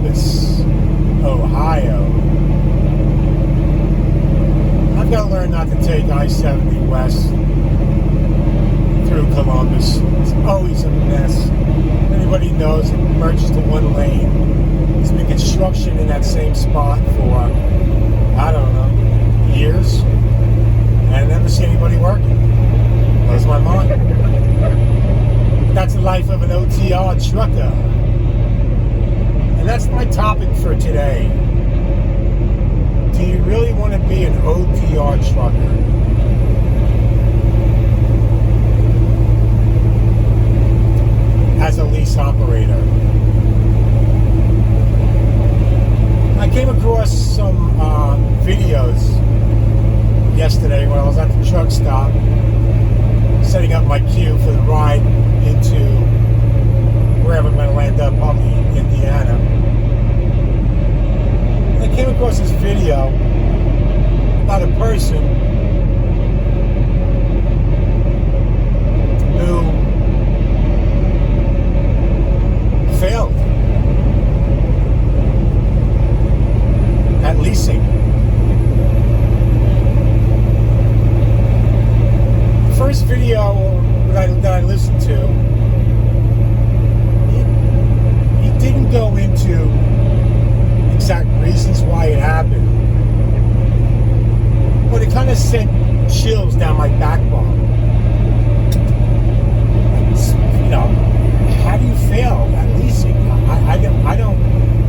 Columbus, Ohio. I've got to learn not to take I-70 west through Columbus. It's always a mess. Everybody knows it merges to one lane. There's been construction in that same spot for, I don't know, years. And I never see anybody working. Blows my mind. That's the life of an OTR trucker. And that's my topic for today. Do you really want to be an OTR trucker? As a lease operator. I came across some videos yesterday when I was at the truck stop setting up my queue for the ride into wherever I'm going to land up, probably Indiana. And I came across this video about a person who failed at leasing. The first video that I listened to, he didn't go into exact reasons why it happened, but it kind of sent chills down my backbone. You know, how do you fail at leasing?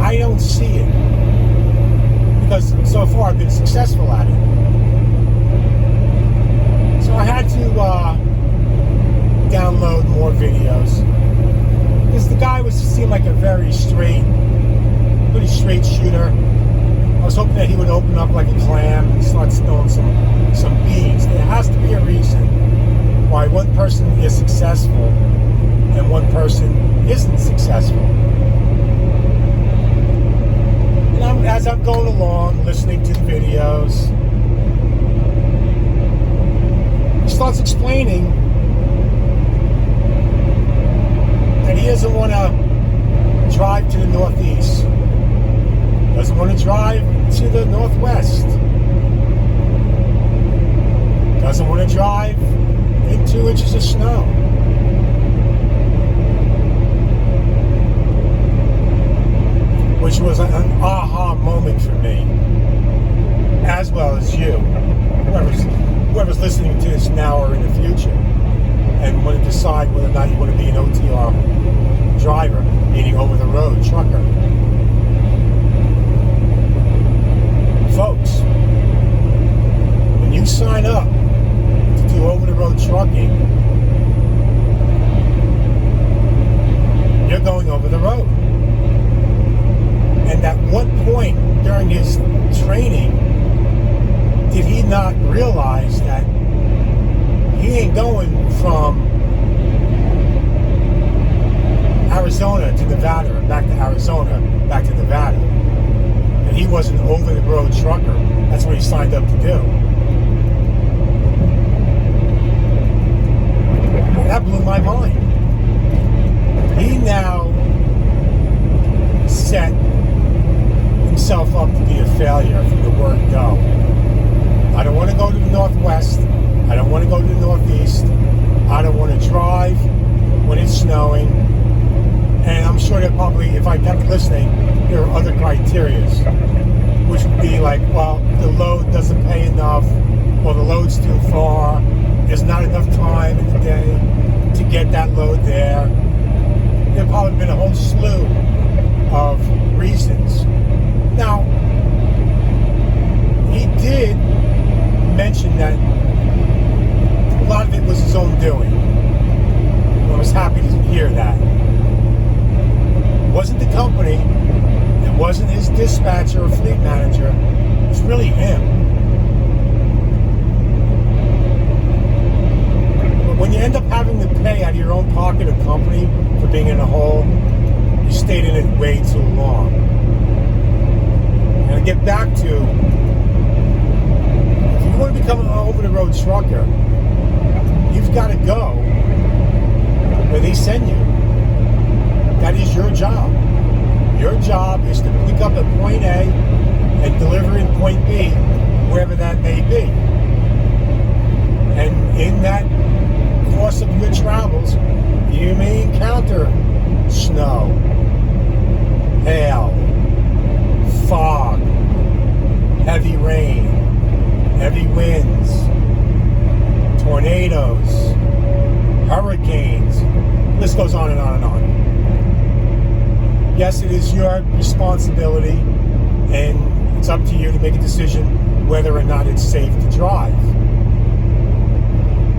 I don't see it, because so far I've been successful at it. So I had to download more videos, because the guy seemed like a pretty straight shooter. I was hoping that he would open up like a clam and start spilling some beans. There has to be a reason why one person is successful and one person isn't successful. And as I'm going along, listening to the videos, he starts explaining that he doesn't want to drive to the Northeast, doesn't want to drive to the Northwest, doesn't want to drive in 2 inches of snow. Which was an aha moment for me, as well as you, whoever's listening to this now or in the future, and want to decide whether or not you want to be an OTR driver, meaning over-the-road trucker. Folks, when you sign up to do over-the-road trucking, you're going over the road. And at what point during his training did he not realize that he ain't going from Arizona to Nevada, or back to Arizona, back to Nevada? And he was an over-the-road trucker. That's what he signed up to do. That blew my mind. He now set himself up to be a failure from the word go. I don't want to go to the Northwest. I don't want to go to the Northeast. I don't want to drive when it's snowing. And I'm sure that probably, if I kept listening, there are other criterias, which would be like, well, the load doesn't pay enough, or the load's too far, there's not enough time in the day to get that load there. There probably been a whole slew of reasons. Now, he did mention that a lot of it was his own doing. I was happy to hear that. It wasn't the company, it wasn't his dispatcher or fleet manager, it was really him. But when you end up having to pay out of your own pocket a company for being in a hole, you stayed in it way too long. And to get back to, if you want to become an over-the-road trucker, you've got to go where they send you. That is your job. Your job is to up at point A and delivering point B, wherever that may be. And in that course of your travels, you may encounter snow, hail, fog, heavy rain, heavy winds, tornadoes, hurricanes. The list goes on and on and on. Yes, it is your responsibility, and it's up to you to make a decision whether or not it's safe to drive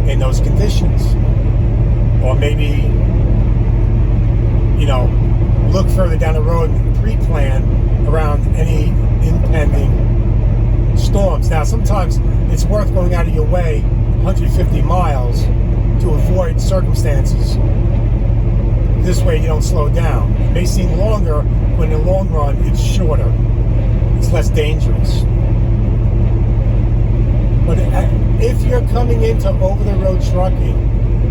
in those conditions. Or maybe, look further down the road and pre-plan around any impending storms. Now, sometimes it's worth going out of your way 150 miles to avoid circumstances. This way you don't slow down. It may seem longer, but in the long run, it's shorter. It's less dangerous. But if you're coming into over-the-road trucking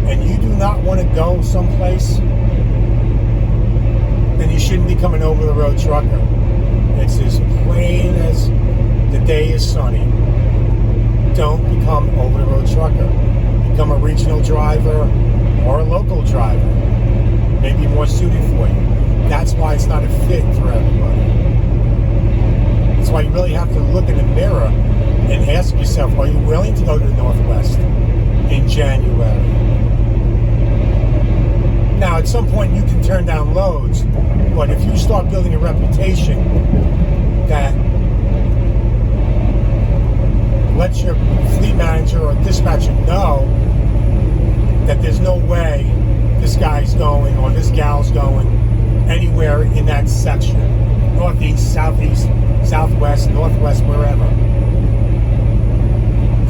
and you do not want to go someplace, then you shouldn't become an over-the-road trucker. It's as plain as the day is sunny. Don't become over-the-road trucker. Become a regional driver or a local driver. Maybe more suited for you. That's why it's not a fit for everybody. That's why you really have to look in the mirror and ask yourself, are you willing to go to the Northwest in January? Now, at some point you can turn down loads, but if you start building a reputation that lets your fleet manager or dispatcher know that there's no way this guy's going or this gal's going anywhere in that section, northeast, southeast, southwest, northwest, wherever,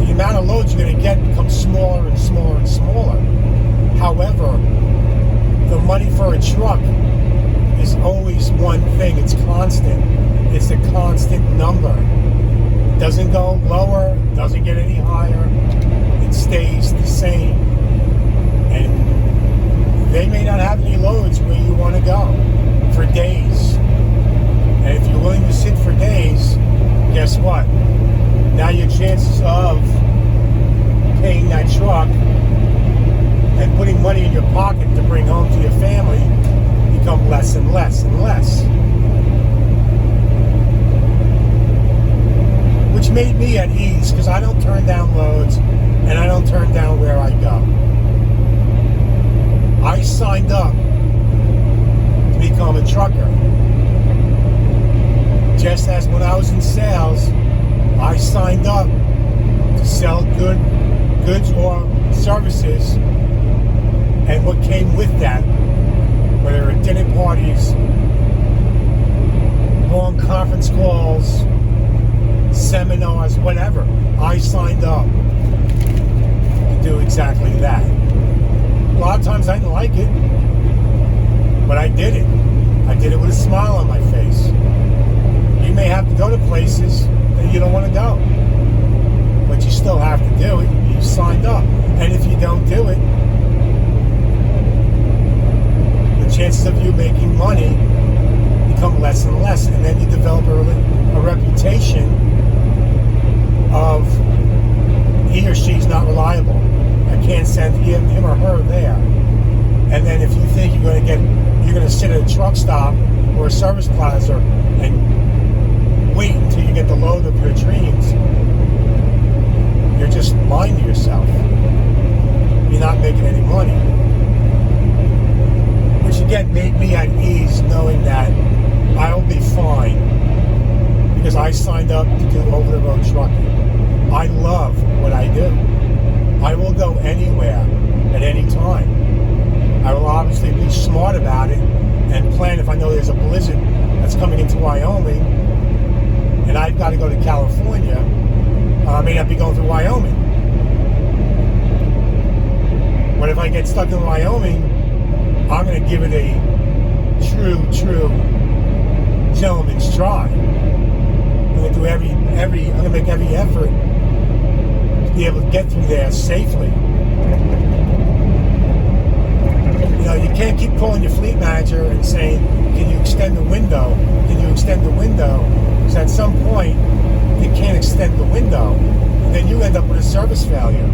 the amount of loads you're going to get becomes smaller and smaller and smaller. However, the money for a truck is always one thing. It's constant. It's a constant number. It doesn't go lower, doesn't get any higher. It stays the same. And they may not have any loads where you want to go for days. And if you're willing to sit for days, guess what? Now your chances of paying that truck and putting money in your pocket to bring home to your family become less and less and less. Which made me at ease, because I don't turn down loads and I don't turn down where I go. I signed up to become a trucker. Just as when I was in sales, I signed up to sell goods or services, and what came with that, whether at dinner parties, long conference calls, seminars, whatever, I signed up to do exactly that. A lot of times I didn't like it, but I did it. I did it with a smile on my face. You may have to go to places that you don't want to go, but you still have to do it. You signed up. And if you don't do it, the chances of you making money become less and less, and then you develop a reputation of he or she's not reliable. I can't send him or her there. And then if you think you're going to sit at a truck stop or a service plaza and wait until you get the load of your dreams, you're just lying to yourself. You're not making any money. Which again made me at ease, knowing that I'll be fine because I signed up to do over-the-road trucking. I love what I do. I will go anywhere at any time. I will obviously be smart about it and plan if I know there's a blizzard that's coming into Wyoming and I've got to go to California, I may not be going through Wyoming. But if I get stuck in Wyoming, I'm going to give it a true gentleman's try. I'm going to do I'm going to make every effort to be able to get through there safely. You can't keep calling your fleet manager and saying, can you extend the window? Can you extend extend the window, because at some point you can't extend the window, and then you end up with a service failure.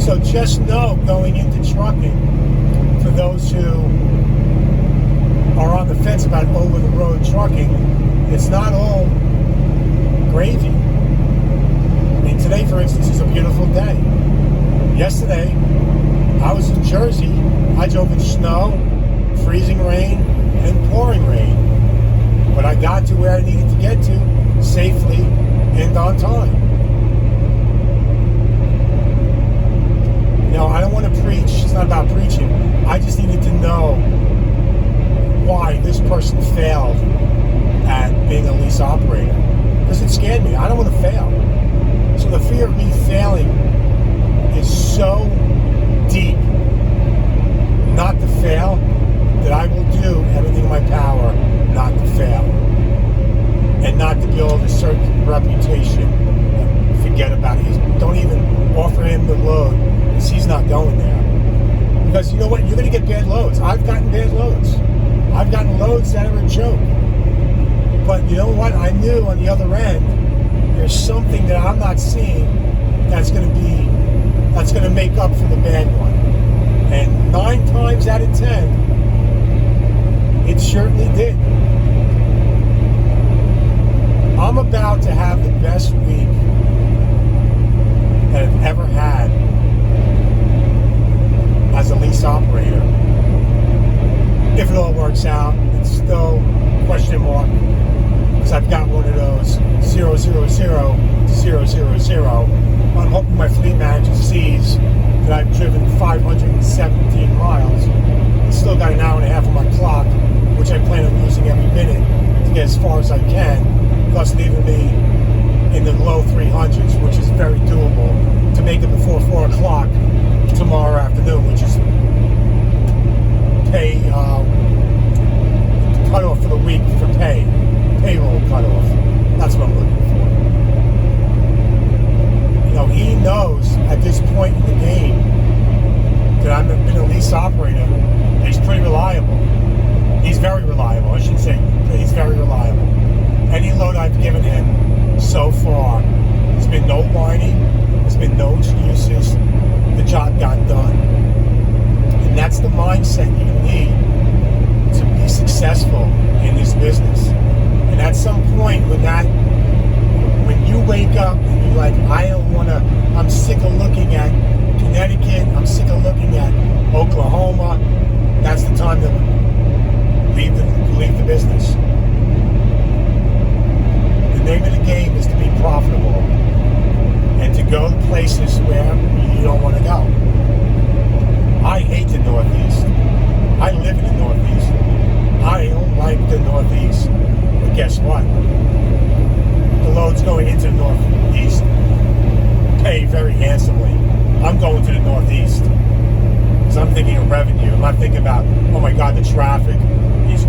So just know, going into trucking, for those who are on the fence about over-the-road trucking, it's not all gravy. I mean, today, for instance, is a beautiful day. Yesterday, I was in Jersey. I drove in snow, freezing rain, and pouring rain. But I got to where I needed to get to safely and on time. You know, I don't want to preach. It's not about preaching. I just needed to know why this person failed at being a lease operator. Because it scared me. I don't want to fail. So the fear of me failing is so deep not to fail that I will do everything in my power not to fail. And not to build a certain reputation. Forget about it. Don't even offer him the load because he's not going there. Because you know what? You're going to get bad loads. I've gotten bad loads. I've gotten loads that are a joke. But you know what? I knew on the other end, there's something that I'm not seeing that's going to make up for the bad one. And 9 times out of 10, it certainly did. I'm about to have the best week that I've ever had as a lease operator. If it all works out, it's still question mark, because I've got one of those 000 to 000. I'm hoping my fleet manager sees that I've driven 517 miles and still got an hour and a half on my clock, which I plan on using every minute to get as far as I can, thus leaving me in the low 300s, which is very doable, to make it before 4 o'clock tomorrow afternoon, which is pay cutoff for the week for payroll cutoff. That's what I'm looking for. You know, he knows at this point in the game that I've been a lease operator, and he's pretty reliable. He's very reliable, I should say. He's very reliable. Any load I've given him so far, there's been no whining, there's been no excuses. The job got done. And that's the mindset you need to be successful in this business. And at some point when you wake up and you're like, I'm sick of looking at Connecticut, I'm sick of looking at Oklahoma, that's the time to leave the business. The name of the game is to be profitable and to go to places where you don't want to go. I hate the Northeast. I live in the Northeast. I don't like the Northeast. But guess what? The loads going into the Northeast pay very handsomely. I'm going to the Northeast because I'm thinking of revenue. I'm not thinking about, oh my God, the traffic,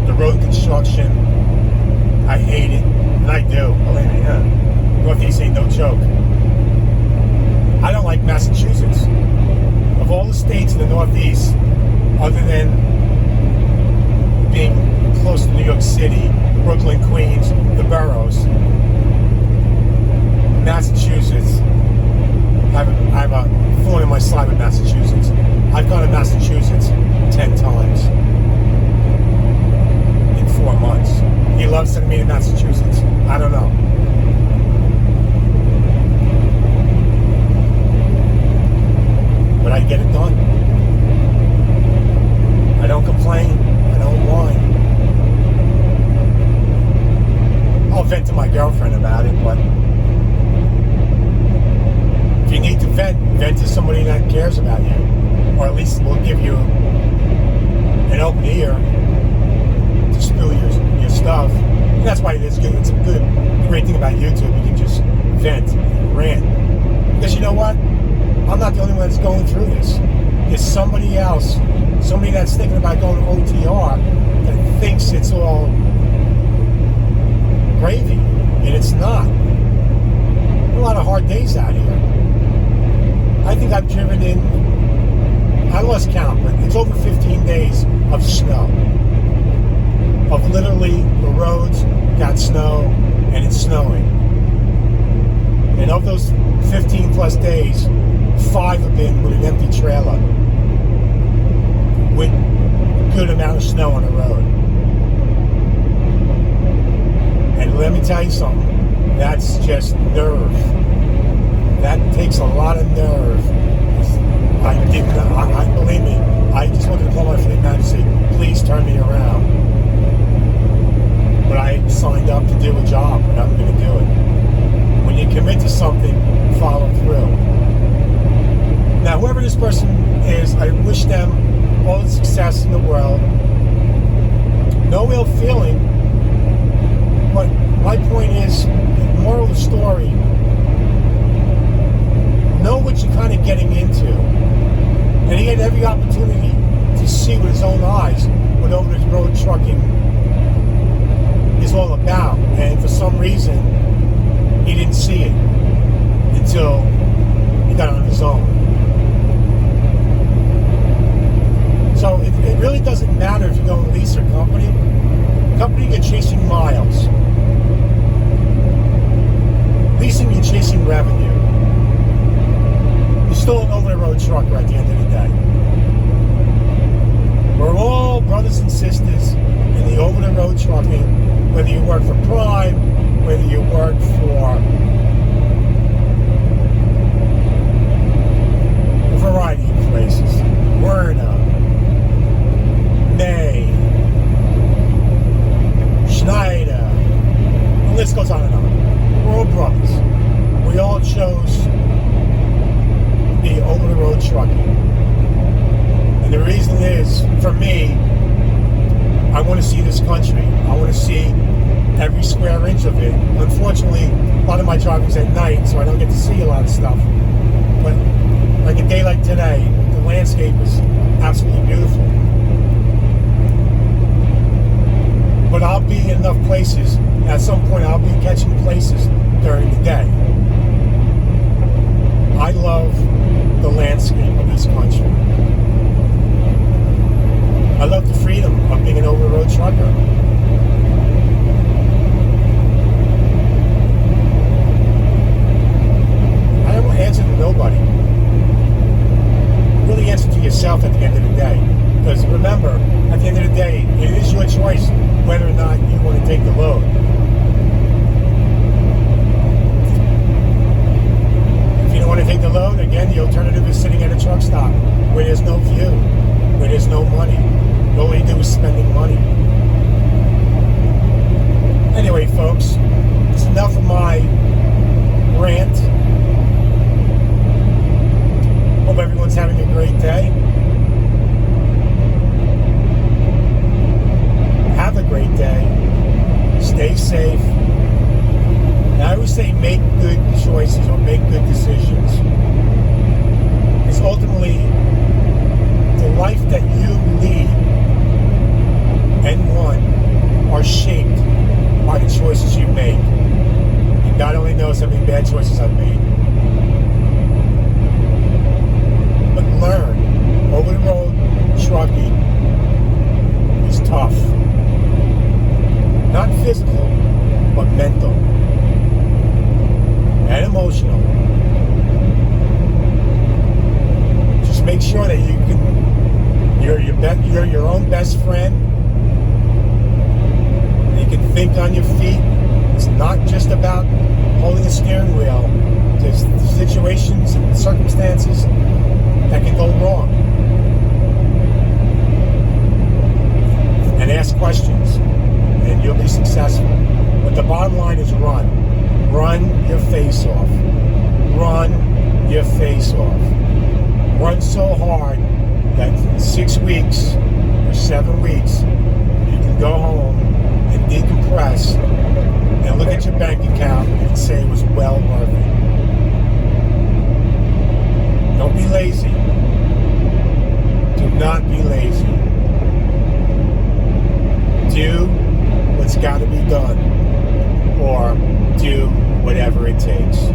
the road construction. I hate it. And I do. Believe me, yeah. Northeast ain't no joke. I don't like Massachusetts. Of all the states in the Northeast, other than being close to New York City, Brooklyn, Queens, the boroughs, Massachusetts, I have a thorn in my side with Massachusetts. I've gone to Massachusetts 10 times in 4 months. He loves sending me to Massachusetts. I don't know. But I get it done. I don't complain. I don't whine. I'll vent to my girlfriend about it, but if you need to vent to somebody that cares about you, or at least will give you an open ear to spill your stuff. And that's why it's good. It's a great thing about YouTube. You can just vent and rant. Because you know what? I'm not the only one that's going through this. There's somebody else, somebody that's thinking about going to OTR that thinks it's all gravy, and it's not. There are a lot of hard days out here. I think I've driven in, I lost count, but it's over 15 days of snow, of literally the roads got snow and it's snowing. And of those 15 plus days, 5 have been with an empty trailer with a good amount of snow on the road. And let me tell you something, that's just nerve. That takes a lot of nerve. Believe me, I just wanted to call my fleet manager and say, please turn me around. But I signed up to do a job, and I'm going to do it. When you commit to something, follow through. Now, whoever this person is, I wish them all the success in the world. No ill feeling, but my point is, moral of the story, know what you're kind of getting into. And he had every opportunity to see with his own eyes what over-the-road trucking is all about. And for some reason, he didn't see it until he got on his own. So it really doesn't matter if you go and lease a company. Company, you're chasing miles. Leasing, you're chasing revenue. You're still an over-the-road trucker at the end of the day. We're all brothers and sisters in the over-the-road trucking, whether you work for Prime, whether you work for a variety of places. Werner, May, Schneider, the list goes on and on. We're all brothers. We all chose to be over-the-road trucking. And the reason is, for me, I want to see this country. I want to see every square inch of it. Unfortunately, a lot of my driving is at night, so I don't get to see a lot of stuff. But like a day like today, the landscape is absolutely beautiful. But I'll be in enough places, at some point I'll be catching places during the day. I love the landscape of this country. I love the freedom of being an over-the-road trucker. I don't answer to nobody. Really answer to yourself at the end of the day. Because remember, at the end of the day, it is your choice whether or not you want to take the load. If you don't want to take the load, again, the alternative is sitting at a truck stop where there's no view, where there's no money. All you do is spending money. Anyway, folks, it's enough of my rant. Hope everyone's having a great day. Have a great day. Stay safe. And I always say make good choices or make good decisions. Because ultimately, the life that you lead and one are shaped by the choices you make. And God only knows how many bad choices I've made. But learn, over-the-road trucking is tough. Not physical, but mental and emotional. Just make sure that you're your own best friend. You can think on your feet. It's not just about holding a steering wheel. There's situations and circumstances that can go wrong. And ask questions, and you'll be successful. But the bottom line is run. Run your face off. Run your face off. Run so hard that in 6 weeks or 7 weeks, you can go home and decompress and look at your bank account and say it was well worth it. Don't be lazy. Do not be lazy. Do what's got to be done, or do whatever it takes.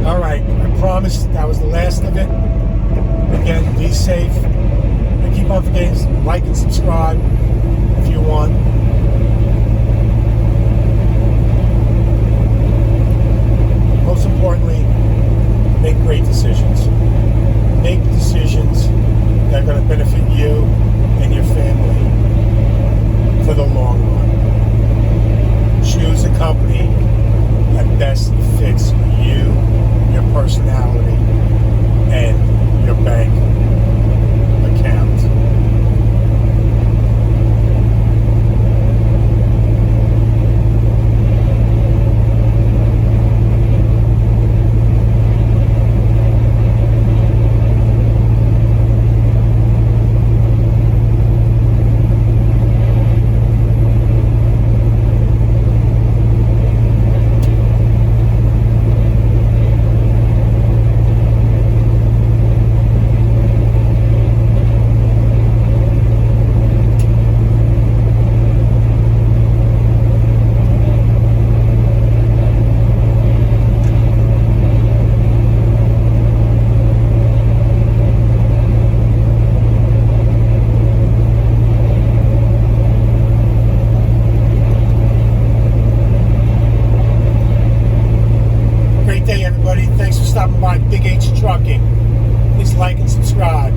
All right, I promise that was the last of it. Again, be safe. keep on forgetting, like and subscribe if you want. Most importantly, make great decisions. Make decisions that are going to benefit you and your family for the long run. Choose a company that best fits you, your personality, and your bank account. Thanks for stopping by Big H Trucking. Please like and subscribe.